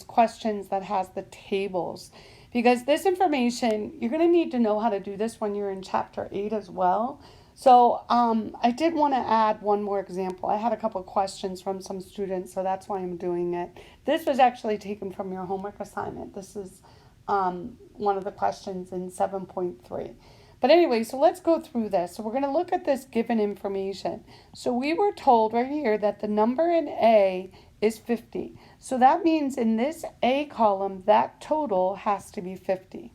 questions that has the tables. Because this information, you're going to need to know how to do this when you're in chapter 8 as well. So I did want to add one more example. I had a couple of questions from some students, so that's why I'm doing it. This was actually taken from your homework assignment. This is one of the questions in 7.3. But anyway, so let's go through this. So we're going to look at this given information. So we were told right here that the number in A is 50. So that means in this A column, that total has to be 50.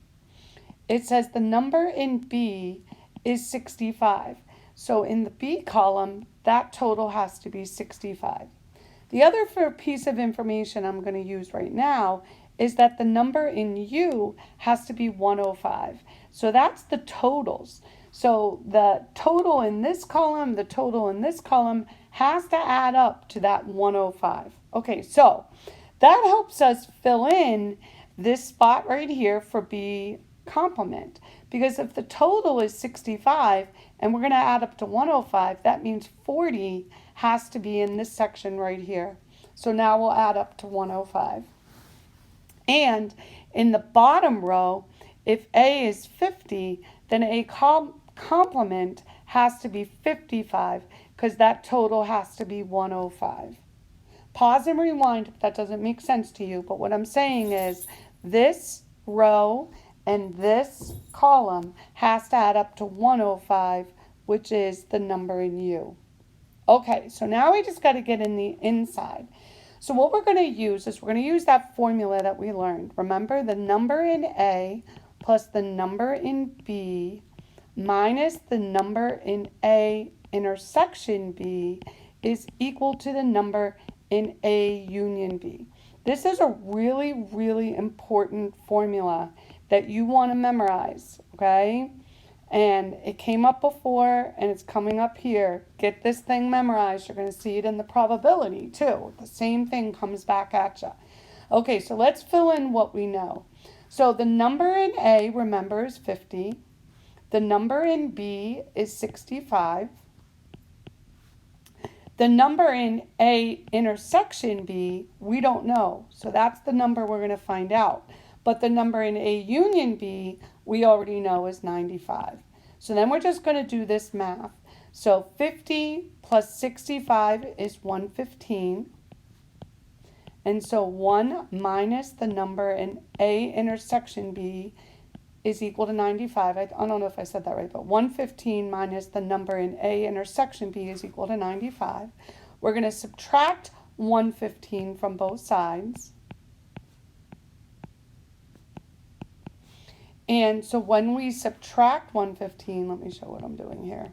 It says the number in B is 65. So in the B column, that total has to be 65. The other piece of information I'm going to use right now is that the number in U has to be 105. So that's the totals. So the total in this column, the total in this column has to add up to that 105. Okay, so that helps us fill in this spot right here for B complement. Because if the total is 65 and we're going to add up to 105, that means 40 has to be in this section right here. So now we'll add up to 105. And in the bottom row, if A is 50, then A complement has to be 55 because that total has to be 105. Pause and rewind if that doesn't make sense to you, but what I'm saying is this row and this column has to add up to 105, which is the number in U. Okay, so now we just got to get in the inside. So what we're going to use is we're going to use that formula that we learned. Remember, the number in A plus the number in B minus the number in A intersection B is equal to the number in A union B. This is a really, really important formula that you want to memorize, okay? And it came up before and it's coming up here. Get this thing memorized. You're going to see it in the probability too. The same thing comes back at you. Okay, so let's fill in what we know. So the number in A, remember, is 50. The number in B is 65. The number in A intersection B, we don't know. So that's the number we're going to find out. But the number in A union B, we already know is 95. So then we're just going to do this math. So 50 plus 65 is 115. And so 1 minus the number in A intersection B is equal to 95. I don't know if I said that right, but 115 minus the number in A intersection B is equal to 95. We're going to subtract 115 from both sides. And so when we subtract 115, let me show what I'm doing here.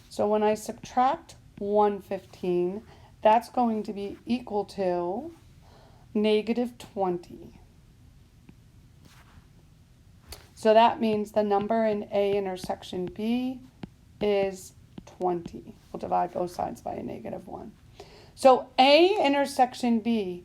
So when I subtract 115, that's going to be equal to negative 20. So that means the number in A intersection B is 20. We'll divide both sides by a negative 1. So A intersection B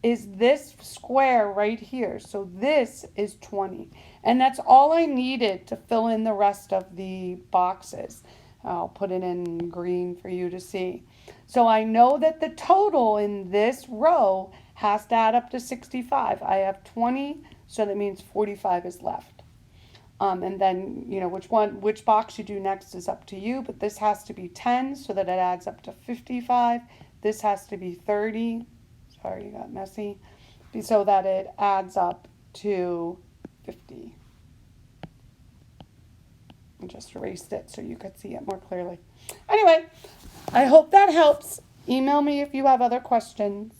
is this square right here. So this is 20. And that's all I needed to fill in the rest of the boxes. I'll put it in green for you to see. So I know that the total in this row has to add up to 65. I have 20, so that means 45 is left. And then, you know, which box you do next is up to you, but this has to be 10 so that it adds up to 55. This has to be 30. Sorry, you got messy. So that it adds up to 50. I just erased it so you could see it more clearly. Anyway, I hope that helps. Email me if you have other questions.